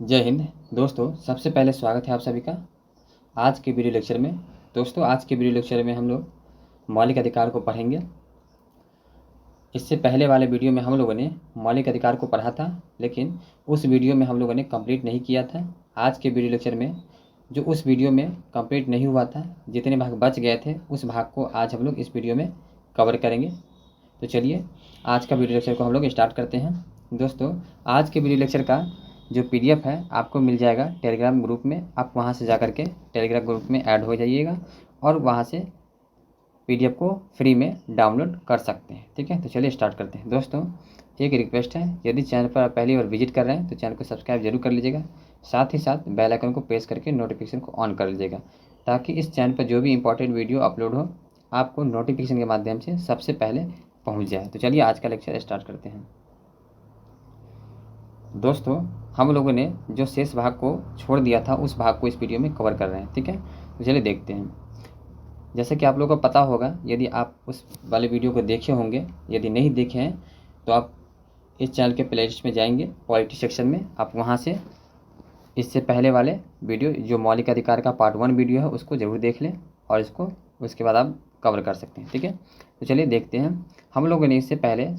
जय हिंद दोस्तों। सबसे पहले स्वागत है आप सभी का आज के वीडियो लेक्चर में। दोस्तों आज के वीडियो लेक्चर में हम लोग मौलिक अधिकार को पढ़ेंगे। इससे पहले वाले वीडियो में हम लोगों ने मौलिक अधिकार को पढ़ा था, लेकिन उस वीडियो में हम लोगों ने कंप्लीट नहीं किया था। आज के वीडियो लेक्चर में जो उस वीडियो में कंप्लीट नहीं हुआ था, जितने भाग बच गए थे, उस भाग को आज हम लोग इस वीडियो में कवर करेंगे। तो चलिए आज का वीडियो लेक्चर को हम लोग स्टार्ट करते हैं। दोस्तों आज के वीडियो लेक्चर का जो पीडीएफ है आपको मिल जाएगा टेलीग्राम ग्रुप में। आप वहां से जा कर के टेलीग्राम ग्रुप में ऐड हो जाइएगा और वहां से पीडीएफ को फ्री में डाउनलोड कर सकते हैं। ठीक है, तो चलिए स्टार्ट करते हैं। दोस्तों एक रिक्वेस्ट है, यदि चैनल पर आप पहली बार विजिट कर रहे हैं तो चैनल को सब्सक्राइब जरूर कर लीजिएगा। साथ ही साथ बेल आइकन को प्रेस करके नोटिफिकेशन को ऑन कर लीजिएगा, ताकि इस चैनल पर जो भी इंपॉर्टेंट वीडियो अपलोड हो आपको नोटिफिकेशन के माध्यम से सबसे पहले पहुँच जाए। तो चलिए आज का लेक्चर स्टार्ट करते हैं। दोस्तों हम लोगों ने जो शेष भाग को छोड़ दिया था उस भाग को इस वीडियो में कवर कर रहे हैं। ठीक है, तो चलिए देखते हैं। जैसे कि आप लोगों को पता होगा, यदि आप उस वाले वीडियो को देखे होंगे, यदि नहीं देखे हैं तो आप इस चैनल के प्लेलिस्ट में जाएंगे, पॉलिटी सेक्शन में आप वहां से इससे पहले वाले वीडियो जो मौलिक अधिकार का पार्ट 1 वीडियो है उसको ज़रूर देख लें और इसको उसके बाद आप कवर कर सकते हैं। ठीक है, तो चलिए देखते हैं। हम लोगों ने इससे पहले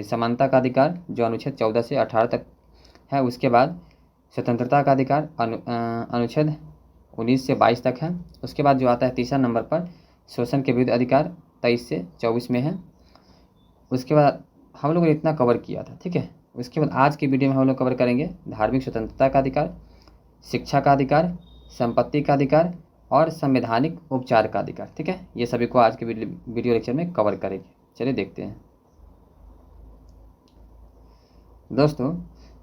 समानता का अधिकार जो अनुच्छेद 14 से 18 तक है, उसके बाद स्वतंत्रता का अधिकार अनुच्छेद 19 से 22 तक है। उसके बाद जो आता है तीसरा नंबर पर शोषण के विरुद्ध अधिकार 23 से 24 में है। उसके बाद हम लोगों ने इतना कवर किया था। ठीक है, उसके बाद आज की वीडियो में हम लोग कवर करेंगे धार्मिक स्वतंत्रता का अधिकार, शिक्षा का अधिकार, संपत्ति का अधिकार और संवैधानिक उपचार का अधिकार। ठीक है, ये सभी को आज के वीडियो लेक्चर में कवर करेंगे। चलिए देखते हैं। दोस्तों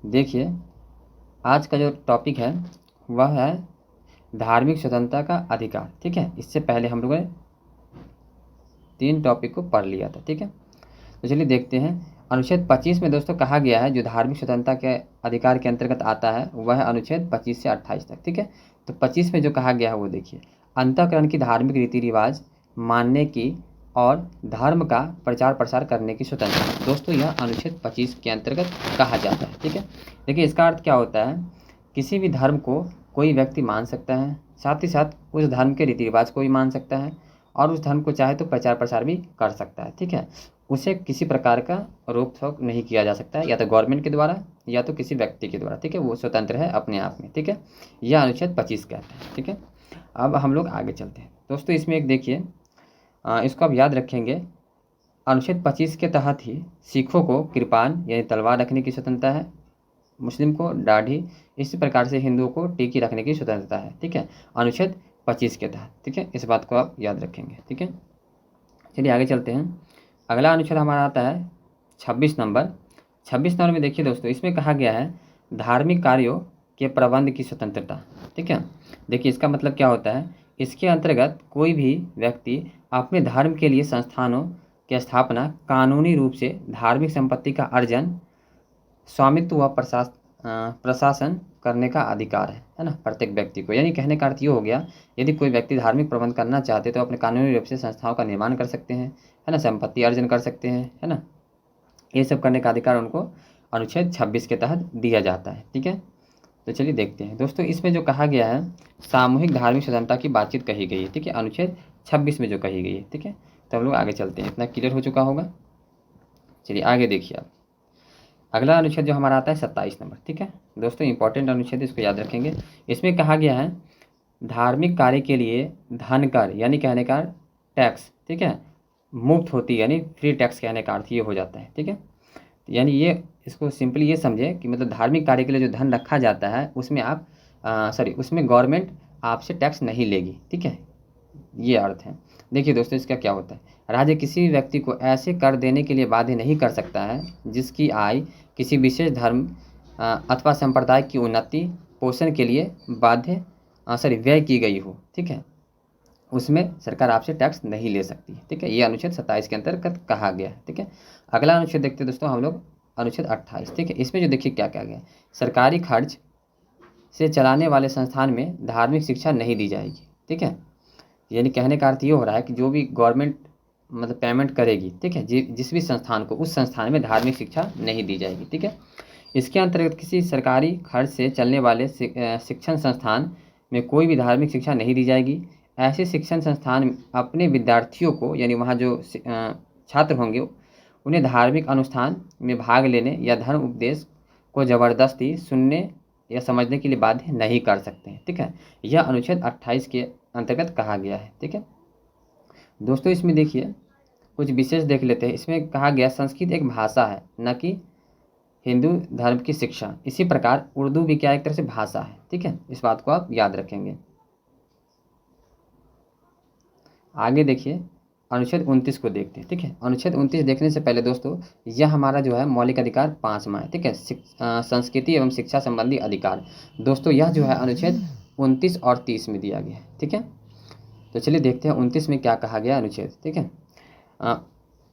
देखिए आज का जो टॉपिक है वह है धार्मिक स्वतंत्रता का अधिकार। ठीक है, इससे पहले हम लोगों ने 3 टॉपिक को पढ़ लिया था। ठीक है, तो चलिए देखते हैं। अनुच्छेद 25 में दोस्तों कहा गया है जो धार्मिक स्वतंत्रता के अधिकार के अंतर्गत आता है वह है अनुच्छेद 25 से 28 तक। ठीक है, तो 25 में जो कहा गया है वो देखिए, अंतःकरण की धार्मिक रीति रिवाज मानने की और धर्म का प्रचार प्रसार करने की स्वतंत्रता। दोस्तों यह अनुच्छेद 25 के अंतर्गत कहा जाता है। ठीक है, देखिए इसका अर्थ क्या होता है, किसी भी धर्म को कोई व्यक्ति मान सकता है, साथ ही साथ उस धर्म के रीति रिवाज को भी मान सकता है और उस धर्म को चाहे तो प्रचार प्रसार भी कर सकता है। ठीक है, उसे किसी प्रकार का रोक टोक नहीं किया जा सकता है, या तो गवर्नमेंट के द्वारा या तो किसी व्यक्ति के द्वारा। ठीक है, वो स्वतंत्र है अपने आप में। ठीक है, यह अनुच्छेद 25 कहता है। ठीक है, अब हम लोग आगे चलते हैं। दोस्तों इसमें एक देखिए, इसको आप याद रखेंगे, अनुच्छेद 25 के तहत ही सिखों को कृपान यानी तलवार रखने की स्वतंत्रता है, मुस्लिम को दाढ़ी, इसी प्रकार से हिंदुओं को टीकी रखने की स्वतंत्रता है। ठीक है, अनुच्छेद 25 के तहत। ठीक है, इस बात को आप याद रखेंगे। ठीक है, चलिए आगे चलते हैं। अगला अनुच्छेद हमारा आता है 26 नंबर। 26 नंबर में देखिए दोस्तों, इसमें कहा गया है धार्मिक कार्यों के प्रबंध की स्वतंत्रता। ठीक है, देखिए इसका मतलब क्या होता है, इसके अंतर्गत कोई भी व्यक्ति अपने धर्म के लिए संस्थानों की स्थापना, कानूनी रूप से धार्मिक संपत्ति का अर्जन, स्वामित्व व प्रशासन करने का अधिकार है ना, प्रत्येक व्यक्ति को। यानी कहने का अर्थ ये हो गया, यदि कोई व्यक्ति धार्मिक प्रबंध करना चाहते तो अपने कानूनी रूप से संस्थाओं का निर्माण कर सकते हैं, है ना, संपत्ति अर्जन कर सकते हैं, है ना, ये सब करने का अधिकार उनको अनुच्छेद 26 के तहत दिया जाता है। ठीक है, तो चलिए देखते हैं। दोस्तों इसमें जो कहा गया है सामूहिक धार्मिक स्वतंत्रता की बातचीत कही गई है। ठीक है, अनुच्छेद 26 में जो कही गई है। ठीक है, तो हम लोग आगे चलते हैं, इतना क्लियर हो चुका होगा। चलिए आगे देखिए आप, अगला अनुच्छेद जो हमारा आता है 27 नंबर। ठीक है दोस्तों, इंपॉर्टेंट अनुच्छेद, इसको याद रखेंगे। इसमें कहा गया है धार्मिक कार्य के लिए धन कर यानी कहने का टैक्स, ठीक है, मुफ्त होती है, यानी फ्री टैक्स कहने का अर्थ ये हो जाता है। ठीक है, यानी ये इसको सिंपली ये समझे कि मतलब धार्मिक कार्य के लिए जो धन रखा जाता है उसमें आप उसमें गवर्नमेंट आपसे टैक्स नहीं लेगी। ठीक है, ये अर्थ है। देखिए दोस्तों इसका क्या होता है, राज्य किसी भी व्यक्ति को ऐसे कर देने के लिए बाध्य नहीं कर सकता है जिसकी आय किसी विशेष धर्म अथवा संप्रदाय की उन्नति पोषण के लिए व्यय की गई हो। ठीक है, उसमें सरकार आपसे टैक्स नहीं ले सकती। ठीक है, ये अनुच्छेद 27 के अंतर्गत कहा गया है। ठीक है, अगला अनुच्छेद देखते हैं दोस्तों हम लोग, अनुच्छेद 28। ठीक है, इसमें जो देखिए क्या क्या गया, सरकारी खर्च से चलाने वाले संस्थान में धार्मिक शिक्षा नहीं दी जाएगी। ठीक है, यानी कहने का अर्थ ये हो रहा है कि जो भी गवर्नमेंट पेमेंट करेगी, ठीक है, जिस भी संस्थान को, उस संस्थान में धार्मिक शिक्षा नहीं दी जाएगी। ठीक है, इसके अंतर्गत किसी सरकारी खर्च से चलने वाले शिक्षण संस्थान में कोई भी धार्मिक शिक्षा नहीं दी जाएगी। ऐसे शिक्षण संस्थान अपने विद्यार्थियों को, यानी वहाँ जो छात्र होंगे, उन्हें धार्मिक अनुष्ठान में भाग लेने या धर्म उपदेश को ज़बरदस्ती सुनने या समझने के लिए बाध्य नहीं कर सकते हैं। ठीक है, यह अनुच्छेद 28 के अंतर्गत कहा गया है। ठीक है दोस्तों, इसमें देखिए कुछ विशेष देख लेते हैं। इसमें कहा गया संस्कृत एक भाषा है, न कि हिंदू धर्म की शिक्षा। इसी प्रकार उर्दू भी क्या एक तरह से भाषा है। ठीक है, इस बात को आप याद रखेंगे। आगे देखिए अनुच्छेद 29 को देखते हैं। ठीक है, अनुच्छेद 29 देखने से पहले दोस्तों, यह हमारा जो है मौलिक अधिकार 5वां है। ठीक है, संस्कृति एवं शिक्षा संबंधी अधिकार। दोस्तों यह जो है अनुच्छेद 29 और 30 में दिया गया है। ठीक है, तो चलिए देखते हैं 29 में क्या कहा गया अनुच्छेद। ठीक है,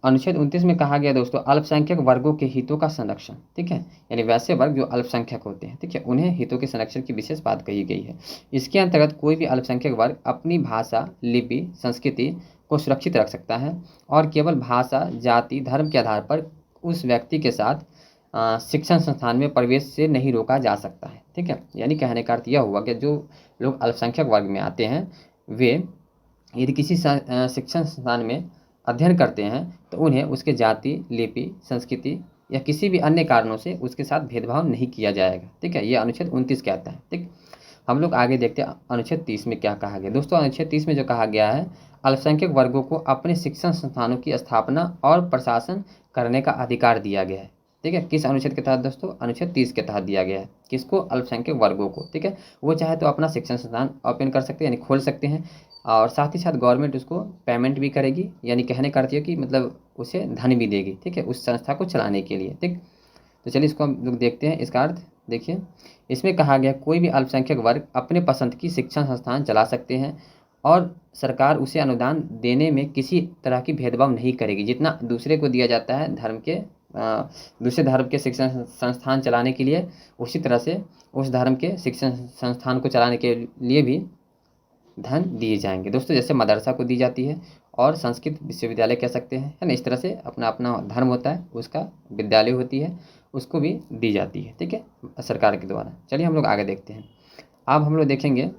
अनुच्छेद 29 में कहा गया दोस्तों, अल्पसंख्यक वर्गों के हितों का संरक्षण। ठीक है, यानी वैसे वर्ग जो अल्पसंख्यक होते हैं, ठीक है, उन्हें हितों के संरक्षण की विशेष बात कही गई है। इसके अंतर्गत कोई भी अल्पसंख्यक वर्ग अपनी भाषा, लिपि, संस्कृति को सुरक्षित रख सकता है और केवल भाषा, जाति, धर्म के आधार पर उस व्यक्ति के साथ शिक्षण संस्थान में प्रवेश से नहीं रोका जा सकता है। ठीक है, यानी कहने का अर्थ यह हुआ कि जो लोग अल्पसंख्यक वर्ग में आते हैं, वे यदि किसी शिक्षण संस्थान में अध्ययन करते हैं तो उन्हें उसके जाति, लिपि, संस्कृति या किसी भी अन्य कारणों से उसके साथ भेदभाव नहीं किया जाएगा। ठीक है, ये अनुच्छेद 29 कहता है। ठीक, हम लोग आगे देखते हैं अनुच्छेद 30 में क्या कहा गया। दोस्तों अनुच्छेद 30 में जो कहा गया है, अल्पसंख्यक वर्गों को अपने शिक्षण संस्थानों की स्थापना और प्रशासन करने का अधिकार दिया गया है। ठीक है, किस अनुच्छेद के तहत दोस्तों? अनुच्छेद 30 के तहत दिया गया है। किसको? अल्पसंख्यक वर्गों को। ठीक है, वो चाहे तो अपना शिक्षण संस्थान ओपन कर सकते हैं, यानी खोल सकते हैं, और साथ ही साथ गवर्नमेंट उसको पेमेंट भी करेगी, यानी कहने का अर्थ है कि मतलब उसे धन भी देगी। ठीक है, उस संस्था को चलाने के लिए। ठीक, तो चलिए इसको हम लोग देखते हैं। इसका अर्थ देखिए, इसमें कहा गया कोई भी अल्पसंख्यक वर्ग अपने पसंद की शिक्षण संस्थान चला सकते हैं और सरकार उसे अनुदान देने में किसी तरह की भेदभाव नहीं करेगी। जितना दूसरे को दिया जाता है धर्म के दूसरे धर्म के शिक्षण संस्थान चलाने के लिए, उसी तरह से उस धर्म के शिक्षण संस्थान को चलाने के लिए भी धन दिए जाएंगे दोस्तों। जैसे मदरसा को दी जाती है और संस्कृत विश्वविद्यालय कह सकते हैं, है ना। इस तरह से अपना अपना धर्म होता है, उसका विद्यालय होती है, उसको भी दी जाती है। ठीक है, सरकार के द्वारा। चलिए हम लोग आगे देखते हैं। अब हम लोग देखेंगे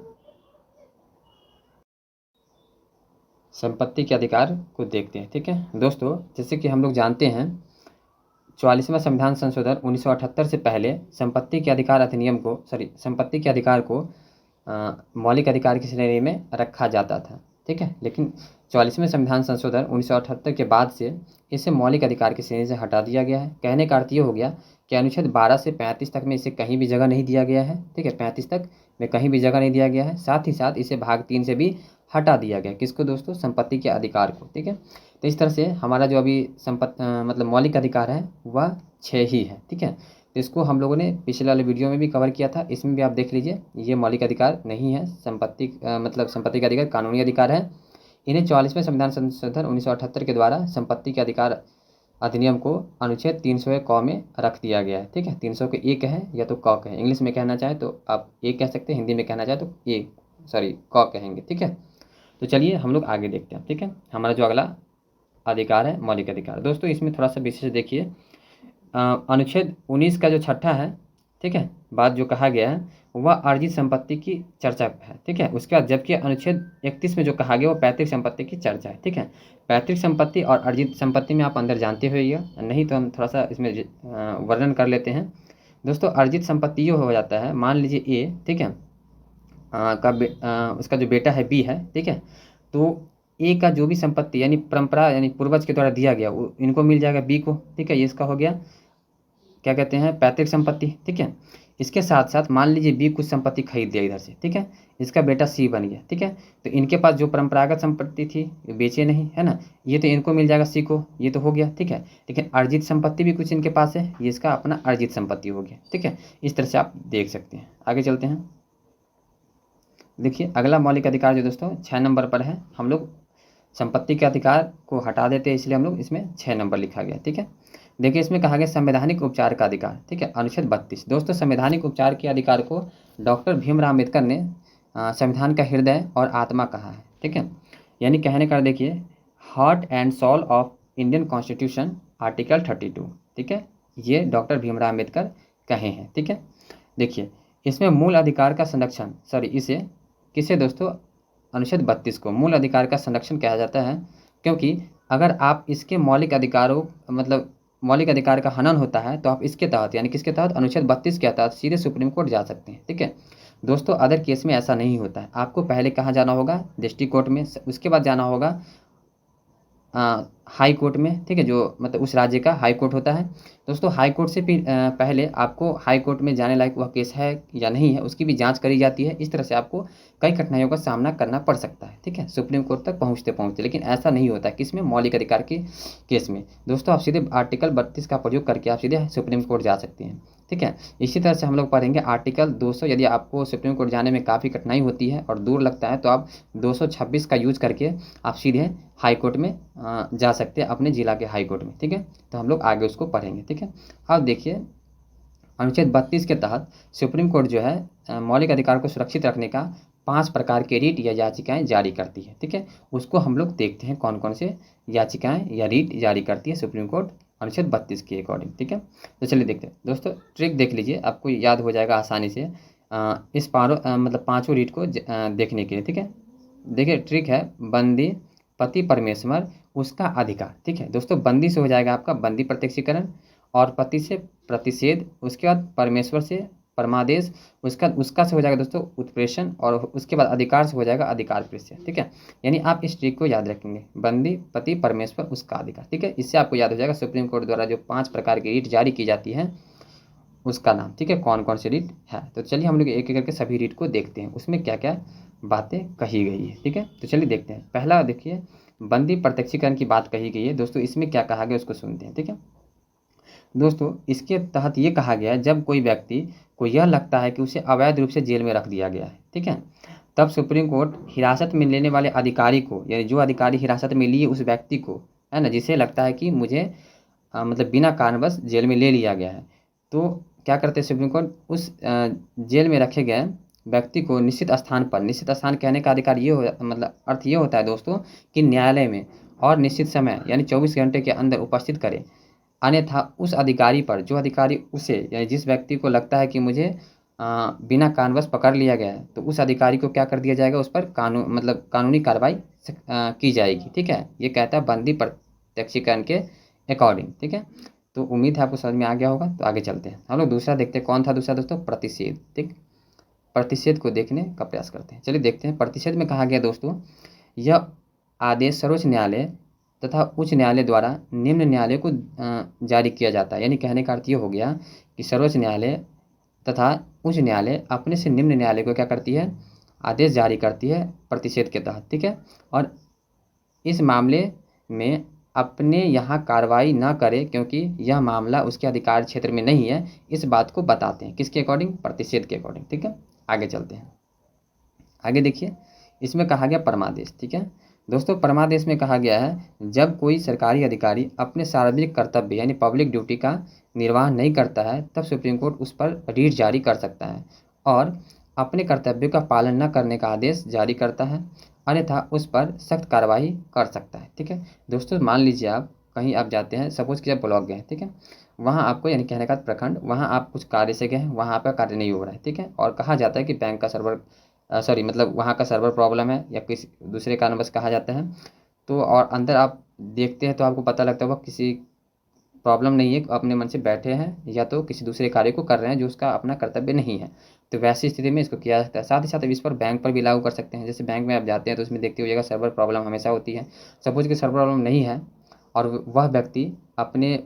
संपत्ति के अधिकार को देखते हैं। ठीक है दोस्तों, जैसे कि हम लोग जानते हैं 44वां संविधान संशोधन 1978 से पहले संपत्ति के अधिकार अधिनियम को संपत्ति के अधिकार को मौलिक अधिकार की श्रेणी में रखा जाता था। ठीक है, लेकिन 44वें संविधान संशोधन 1978 के बाद से इसे मौलिक अधिकार की श्रेणी से हटा दिया गया है। कहने का अर्थ ये हो गया कि अनुच्छेद 12 से 35 तक में इसे कहीं भी जगह नहीं दिया गया है। ठीक है, 35 तक में कहीं भी जगह नहीं दिया गया है। साथ ही साथ इसे भाग 3 से भी हटा दिया गया। किसको दोस्तों? संपत्ति के अधिकार को। ठीक है, तो इस तरह से हमारा जो अभी मतलब मौलिक अधिकार है वह 6 ही है। ठीक है, तो इसको हम लोगों ने पिछले वाले वीडियो में भी कवर किया था, इसमें भी आप देख लीजिए। ये मौलिक अधिकार नहीं है, संपत्ति मतलब संपत्ति का अधिकार कानूनी अधिकार है। इन्हें 44वें संविधान संशोधन 1978 के द्वारा संपत्ति के अधिकार अधिनियम को अनुच्छेद 300 क में रख दिया गया है। ठीक है, 300 के ए कहें या तो क कहें, इंग्लिश में कहना चाहे तो आप ए कह सकते हैं, हिंदी में कहना चाहे तो क कहेंगे। ठीक है, तो चलिए हम लोग आगे देखते हैं। ठीक है, हमारा जो अगला अधिकार है मौलिक अधिकार। दोस्तों इसमें थोड़ा सा विशेष देखिए, अनुच्छेद 19 का जो छठा है, ठीक है, बात जो कहा गया है वह अर्जित संपत्ति की चर्चा है। ठीक है, उसके बाद जबकि अनुच्छेद 31 में जो कहा गया वो पैतृक संपत्ति की चर्चा है। ठीक है, पैतृक संपत्ति और अर्जित संपत्ति में आप अंदर जानते होइए, नहीं तो हम थोड़ा सा इसमें वर्णन कर लेते हैं। दोस्तों अर्जित संपत्ति ये हो जाता है, मान लीजिए ए, ठीक है, उसका जो बेटा है बी है। ठीक है, तो ए का जो भी संपत्ति यानी परंपरा यानी पूर्वज के द्वारा दिया गया वो इनको मिल जाएगा बी को। ठीक है, ये इसका हो गया क्या कहते हैं? पैतृक संपत्ति। ठीक है, इसके साथ साथ मान लीजिए बी कुछ संपत्ति खरीद लिया इधर से। ठीक है, इसका बेटा सी बन गया। ठीक है, तो इनके पास जो परंपरागत संपत्ति थी बेचे नहीं, है ना, ये तो इनको मिल जाएगा सी को, ये तो हो गया। ठीक है, लेकिन अर्जित संपत्ति भी कुछ इनके पास है, ये इसका अपना अर्जित संपत्ति हो गया। ठीक है, इस तरह से आप देख सकते हैं। आगे चलते हैं। देखिए अगला मौलिक अधिकार जो दोस्तों 6 नंबर पर है, हम लोग संपत्ति के अधिकार को हटा देते हैं, इसलिए हम लोग इसमें 6 नंबर लिखा गया। ठीक है, देखिए इसमें कहा गया संवैधानिक उपचार का अधिकार। ठीक है, अनुच्छेद 32। दोस्तों संवैधानिक उपचार के अधिकार को डॉक्टर भीमराव अम्बेडकर ने संविधान का हृदय और आत्मा कहा है। ठीक है, यानी कहने का देखिए heart and soul of Indian constitution article 32। ठीक है, ये डॉक्टर भीमराव अम्बेडकर कहे हैं। ठीक है, देखिए इसमें मूल अधिकार का संरक्षण, इसे किसे दोस्तों, अनुच्छेद 32 को मूल अधिकार का संरक्षण कहा जाता है, क्योंकि अगर आप इसके मौलिक अधिकारों मतलब मौलिक अधिकार का हनन होता है तो आप इसके तहत यानी किसके तहत, अनुच्छेद 32 के तहत सीधे सुप्रीम कोर्ट जा सकते हैं। ठीक है दोस्तों, अदर केस में ऐसा नहीं होता है। आपको पहले कहाँ जाना होगा, डिस्ट्रिक्ट कोर्ट में, उसके बाद जाना होगा हाई कोर्ट में। ठीक है, जो मतलब उस राज्य का हाई कोर्ट होता है दोस्तों। हाई कोर्ट से भी पहले आपको हाई कोर्ट में जाने लायक वह केस है या नहीं है उसकी भी जांच करी जाती है। इस तरह से आपको कई कठिनाइयों का सामना करना पड़ सकता है। ठीक है, सुप्रीम कोर्ट तक पहुंचते पहुंचते, लेकिन ऐसा नहीं होता किसमें, मौलिक अधिकार के केस में दोस्तों। आप सीधे आर्टिकल 32 का प्रयोग करके आप सीधे सुप्रीम कोर्ट जा सकते हैं। ठीक है, इसी तरह से हम लोग पढ़ेंगे आर्टिकल 200। यदि आपको सुप्रीम कोर्ट जाने में काफ़ी कठिनाई होती है और दूर लगता है तो आप 226 का यूज करके आप सीधे हाई कोर्ट में जा सकते हैं, अपने जिला के हाई कोर्ट में। ठीक है, तो हम लोग आगे उसको पढ़ेंगे। ठीक है, अब देखिए अनुच्छेद 32 के तहत सुप्रीम कोर्ट जो है मौलिक अधिकार को सुरक्षित रखने का 5 प्रकार के रीट या याचिकाएं जारी करती है। ठीक है, उसको हम लोग देखते हैं कौन कौन से याचिकाएं या रीट जारी करती है सुप्रीम कोर्ट अनुच्छेद 32 के अकॉर्डिंग। ठीक है, तो चलिए देखते हैं दोस्तों। ट्रिक देख लीजिए, आपको याद हो जाएगा आसानी से इस मतलब 5 रीट को देखने के लिए। ठीक है, देखिए ट्रिक है बंदी, पति परमेश्वर, उसका अधिकार। ठीक है दोस्तों, बंदी से हो जाएगा आपका बंदी प्रत्यक्षीकरण, और पति से प्रतिषेध, उसके बाद परमेश्वर से परमादेश, उसका से हो जाएगा दोस्तों उत्प्रेषण, और उसके बाद अधिकार से हो जाएगा अधिकार प्रत्यय। ठीक है, यानी आप इस ट्रिक को याद रखेंगे, बंदी, पति, परमेश्वर, उसका अधिकार। ठीक है, इससे आपको याद हो जाएगा सुप्रीम कोर्ट द्वारा जो 5 प्रकार की रीट जारी की जाती है उसका नाम। ठीक है, कौन कौन सी रीट है, तो चलिए हम लोग एक एक करके सभी रीट को देखते हैं, उसमें क्या क्या बातें कही गई है। ठीक है, तो चलिए देखते हैं। पहला देखिए बंदी प्रत्यक्षीकरण की बात कही गई है दोस्तों। इसमें क्या कहा गया उसको सुनते हैं। ठीक है दोस्तों, इसके तहत ये कहा गया है जब कोई व्यक्ति को यह लगता है कि उसे अवैध रूप से जेल में रख दिया गया है, ठीक है, तब सुप्रीम कोर्ट हिरासत में लेने वाले अधिकारी को, यानी जो अधिकारी हिरासत में लिए उस व्यक्ति को, है ना, जिसे लगता है कि मुझे मतलब बिना कारणवश जेल में ले लिया गया है, तो क्या करते हैं सुप्रीम कोर्ट, उस जेल में रखे गए व्यक्ति को निश्चित स्थान पर, निश्चित स्थान कहने का अधिकार ये हो मतलब अर्थ ये होता है दोस्तों कि न्यायालय में और निश्चित समय यानी 24 घंटे के अंदर उपस्थित करे। अन्यथा उस अधिकारी पर, जो अधिकारी उसे यानी जिस व्यक्ति को लगता है कि मुझे बिना कारणवश पकड़ लिया गया है, तो उस अधिकारी को क्या कर दिया जाएगा, उस पर कानूनी कार्रवाई की जाएगी। ठीक है, ये कहता है बंदी प्रत्यक्षीकरण के अकॉर्डिंग। ठीक है, तो उम्मीद है आपको समझ में आ गया होगा। तो आगे चलते हैं, हम लोग दूसरा देखते हैं। कौन था दूसरा दोस्तों, प्रतिषेध। ठीक, प्रतिषेध को देखने का प्रयास करते हैं। चलिए देखते हैं। प्रतिषेध में कहा गया दोस्तों, यह आदेश सर्वोच्च न्यायालय तथा उच्च न्यायालय द्वारा निम्न न्यायालय को जारी किया जाता है। यानी कहने का अर्थ ये हो गया कि सर्वोच्च न्यायालय तथा उच्च न्यायालय अपने से निम्न न्यायालय को क्या करती है, आदेश जारी करती है प्रतिषेध के तहत। ठीक है, और इस मामले में अपने यहाँ कार्रवाई न करे क्योंकि यह मामला उसके अधिकार क्षेत्र में नहीं है, इस बात को बताते हैं। किसके अकॉर्डिंग, प्रतिषेध के अकॉर्डिंग। ठीक है, आगे चलते हैं। आगे देखिए, इसमें कहा गया परमादेश। ठीक है दोस्तों, परमादेश में कहा गया है जब कोई सरकारी अधिकारी अपने सार्वजनिक कर्तव्य यानी पब्लिक ड्यूटी का निर्वाह नहीं करता है, तब सुप्रीम कोर्ट उस पर रीट जारी कर सकता है और अपने कर्तव्यों का पालन न करने का आदेश जारी करता है, अन्यथा उस पर सख्त कार्रवाई कर सकता है। ठीक है दोस्तों, मान लीजिए आप कहीं आप जाते हैं, सपोज कि आप ब्लॉक गए, ठीक है, वहाँ आपको यानी कहने का प्रखंड, वहाँ आप कुछ कार्य से गए हैं, वहाँ आपका कार्य नहीं हो रहा है। ठीक है, और कहा जाता है कि बैंक का सर्वर मतलब वहाँ का सर्वर प्रॉब्लम है या किसी दूसरे कारणवश कहा जाता है, तो और अंदर आप देखते हैं तो आपको पता लगता होगा किसी प्रॉब्लम नहीं है, अपने मन से बैठे हैं या तो किसी दूसरे कार्य को कर रहे हैं जो उसका अपना कर्तव्य नहीं है, तो वैसी स्थिति में इसको किया जाता है। साथ ही साथ इस पर बैंक पर भी लागू कर सकते हैं। जैसे बैंक में आप जाते हैं तो उसमें देखते हुए सर्वर प्रॉब्लम हमेशा होती है। सपोज कि सर्वर प्रॉब्लम नहीं है और वह व्यक्ति अपने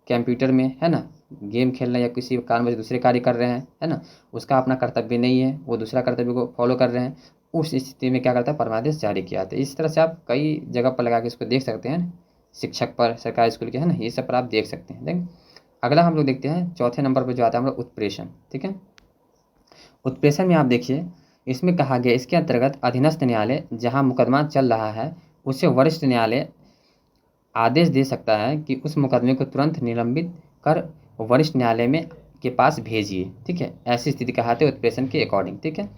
कंप्यूटर में, है ना, गेम खेलना या किसी कारणवश दूसरे कार्य कर रहे हैं, है ना, उसका अपना कर्तव्य नहीं है, वो दूसरा कर्तव्य को फॉलो कर रहे हैं, उस स्थिति में क्या करता है, परमादेश जारी किया जाता है। इस तरह से आप कई जगह पर लगा के इसको देख सकते हैं, शिक्षक पर, सरकारी स्कूल के, है ना, ये सब पर आप देख सकते हैं। देखें अगला हम लोग देखते हैं चौथे नंबर पर जो आता है हम लोग उत्प्रेषण। ठीक है, उत्प्रेषण में आप देखिए, इसमें कहा गया इसके अंतर्गत अधीनस्थ न्यायालय जहाँ मुकदमा चल रहा है उसे वरिष्ठ न्यायालय आदेश दे सकता है कि उस मुकदमे को तुरंत निलंबित कर वरिष्ठ न्यायालय में के पास भेजिए। ठीक है, ऐसी स्थिति कहलाती है उत्प्रेषण के अकॉर्डिंग। ठीक है,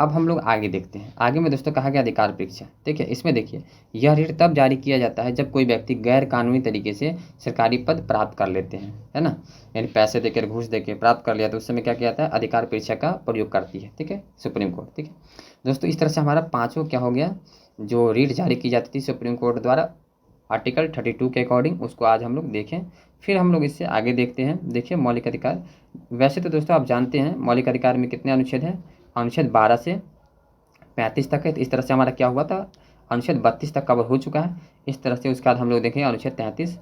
अब हम लोग आगे देखते हैं। आगे में दोस्तों कहा गया अधिकार परीक्षा, ठीक है। इसमें देखिए, यह ऋण तब जारी किया जाता है जब कोई व्यक्ति गैर कानूनी तरीके से सरकारी पद प्राप्त कर लेते हैं, है ना, यानी पैसे देकर, घूस देकर प्राप्त कर लिया, तो उस समय क्या किया जाता है, अधिकार परीक्षा का प्रयोग करती है, ठीक है, सुप्रीम कोर्ट, ठीक है दोस्तों। इस तरह से हमारा पाँचों क्या हो गया, जो रीट जारी की जाती थी सुप्रीम कोर्ट द्वारा आर्टिकल 32 के अकॉर्डिंग, उसको आज हम लोग देखें। फिर हम लोग इससे आगे देखते हैं। देखिए मौलिक अधिकार, वैसे तो दोस्तों आप जानते हैं मौलिक अधिकार में कितने अनुच्छेद हैं, अनुच्छेद 12 से 35 तक है। तो इस तरह से हमारा क्या हुआ था, अनुच्छेद 32 तक कवर हो चुका है। इस तरह से उसके बाद हम लोग देखेंगे अनुच्छेद 33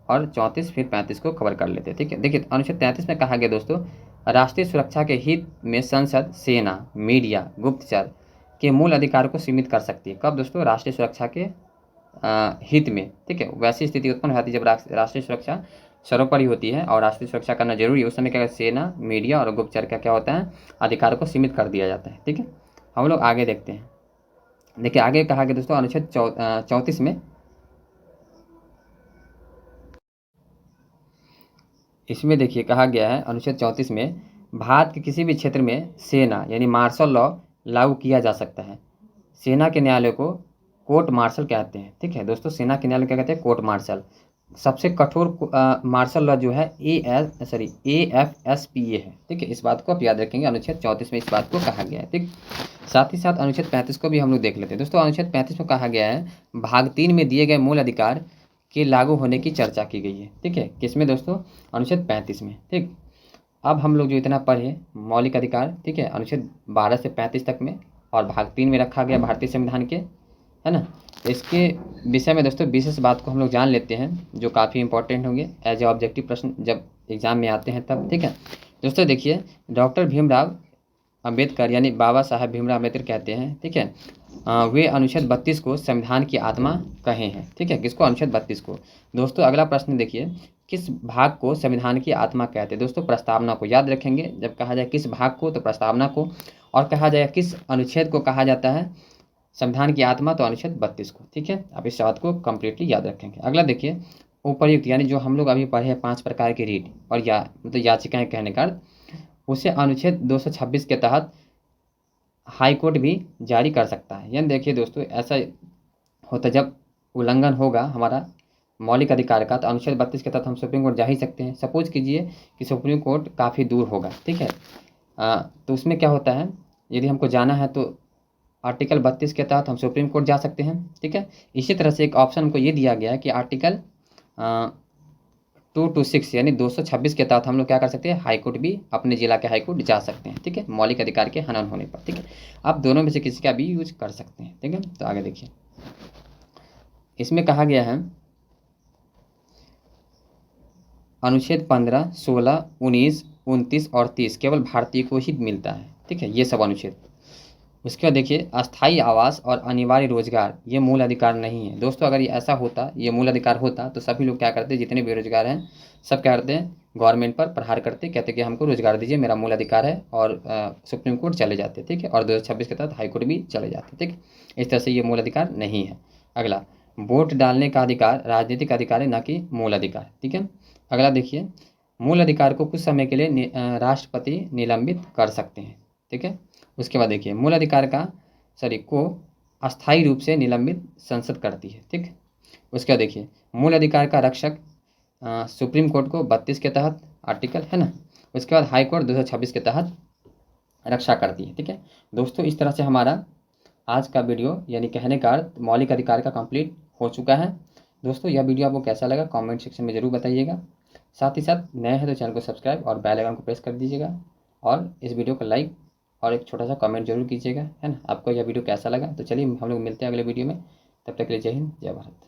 और 34, फिर 35 को कवर कर लेते हैं, ठीक है। देखिए अनुच्छेद 33 में कहा गया दोस्तों, राष्ट्रीय सुरक्षा के हित में संसद, सेना, मीडिया, गुप्तचर के मूल अधिकार को सीमित कर सकती है। कब दोस्तों, राष्ट्रीय सुरक्षा के हित में, ठीक है। वैसी स्थिति उत्पन्न हो जाती है जब राष्ट्रीय सुरक्षा सर्वोपरि होती है और राष्ट्रीय सुरक्षा करना जरूरी है, उस समय क्या सेना, मीडिया और गुप्तचर का क्या होता है, अधिकार को सीमित कर दिया जाता है, ठीक है। हम लोग आगे देखते हैं। देखिए आगे कहा गया दोस्तों अनुच्छेद 34 में, इसमें देखिए कहा गया है अनुच्छेद 34 में, भारत के किसी भी क्षेत्र में सेना यानी मार्शल लॉ लागू किया जा सकता है। सेना के न्यायालय को कोर्ट मार्शल कहते हैं, ठीक है दोस्तों। सेना के न्यायालय क्या कहते हैं, कोर्ट मार्शल। सबसे कठोर मार्शल लॉ जो है AFSPA है, ठीक है। इस बात को आप याद रखेंगे, अनुच्छेद 34 में इस बात को कहा गया है, ठीक। साथ ही साथ अनुच्छेद 35 को भी हम लोग देख लेते हैं दोस्तों। अनुच्छेद 35 में कहा गया है, भाग 3 में दिए गए मूल अधिकार के लागू होने की चर्चा की गई है, ठीक है। किसमें दोस्तों, अनुच्छेद 35 में, ठीक। अब हम लोग जो इतना पढ़े मौलिक अधिकार, ठीक है, अनुच्छेद 12 से 35 तक में और भाग 3 में रखा गया भारतीय संविधान के, है ना। इसके विषय में दोस्तों विशेष बात को हम लोग जान लेते हैं, जो काफ़ी इंपॉर्टेंट होंगे एज ए ऑब्जेक्टिव प्रश्न जब एग्जाम में आते हैं तब, ठीक है दोस्तों। देखिए डॉक्टर भीमराव अंबेडकर यानी बाबा साहब भीमराव अंबेडकर कहते हैं, ठीक है, वे अनुच्छेद 32 को संविधान की आत्मा कहे हैं, ठीक है। किसको, अनुच्छेद 32 को। दोस्तों अगला प्रश्न देखिए, किस भाग को संविधान की आत्मा कहते हैं, दोस्तों प्रस्तावना को। याद रखेंगे जब कहा जाए किस भाग को तो प्रस्तावना को, और कहा जाए किस अनुच्छेद को कहा जाता है संविधान की आत्मा तो अनुच्छेद 32 को, ठीक है। आप इस बात को कंप्लीटली याद रखेंगे। अगला देखिए, उपर्युक्त यानी जो हम लोग अभी पढ़े हैं 5 प्रकार की रीट और मतलब याचिकाएं कहने का, उसे अनुच्छेद 226 के तहत हाईकोर्ट भी जारी कर सकता है। यानी देखिए दोस्तों, ऐसा होता है जब उल्लंघन होगा हमारा मौलिक अधिकार का, तो अनुच्छेद 32 के तहत हम सुप्रीम कोर्ट जा ही सकते हैं। सपोज कीजिए कि सुप्रीम कोर्ट काफ़ी दूर होगा, ठीक है, तो उसमें क्या होता है, यदि हमको जाना है तो आर्टिकल 32 के तहत हम सुप्रीम कोर्ट जा सकते हैं, ठीक है। इसी तरह से एक ऑप्शन हमको ये दिया गया है कि आर्टिकल 226 यानी 226 के तहत हम लोग क्या कर सकते हैं, हाईकोर्ट भी, अपने जिला के हाईकोर्ट जा सकते हैं, ठीक है, मौलिक अधिकार के हनन होने पर, ठीक है। आप दोनों में से किसी का भी यूज कर सकते हैं, ठीक है। तो आगे देखिए, इसमें कहा गया है अनुच्छेद 15, 16, 19, 29 और 30 केवल भारतीय को ही मिलता है, ठीक है, ये सब अनुच्छेद। उसके बाद देखिए, अस्थायी आवास और अनिवार्य रोजगार ये मूल अधिकार नहीं है दोस्तों। अगर ये ऐसा होता, ये मूल अधिकार होता, तो सभी लोग क्या करते, जितने बेरोजगार हैं सब क्या करते हैं, गवर्नमेंट पर प्रहार करते, कहते कि हमको रोजगार दीजिए, मेरा मूल अधिकार है, और सुप्रीम कोर्ट चले जाते, ठीक है, और 2026 के तहत हाईकोर्ट भी चले जाते, ठीक। इस तरह से ये मूल अधिकार नहीं है। अगला, वोट डालने का अधिकार राजनीतिक अधिकार है, ना कि मूल अधिकार, ठीक है। अगला देखिए, मूल अधिकार को कुछ समय के लिए राष्ट्रपति निलंबित कर सकते हैं, ठीक है। उसके बाद देखिए, मूल अधिकार को अस्थायी रूप से निलंबित संसद करती है, ठीक। उसके बाद देखिए, मूल अधिकार का रक्षक सुप्रीम कोर्ट को 32 के तहत आर्टिकल, है ना। उसके बाद हाई कोर्ट 226 के तहत रक्षा करती है, ठीक है दोस्तों। इस तरह से हमारा आज का वीडियो यानी कहने का अर्थ मौलिक अधिकार का कंप्लीट हो चुका है दोस्तों। यह वीडियो आपको कैसा लगा कमेंट सेक्शन में ज़रूर बताइएगा। साथ ही साथ नए हैं तो चैनल को सब्सक्राइब और बेल आइकन को प्रेस कर दीजिएगा, और इस वीडियो को लाइक और एक छोटा सा कमेंट जरूर कीजिएगा, है ना। आपको यह वीडियो कैसा लगा, तो चलिए हम लोग मिलते हैं अगले वीडियो में। तब तक के लिए जय हिंद, जय भारत।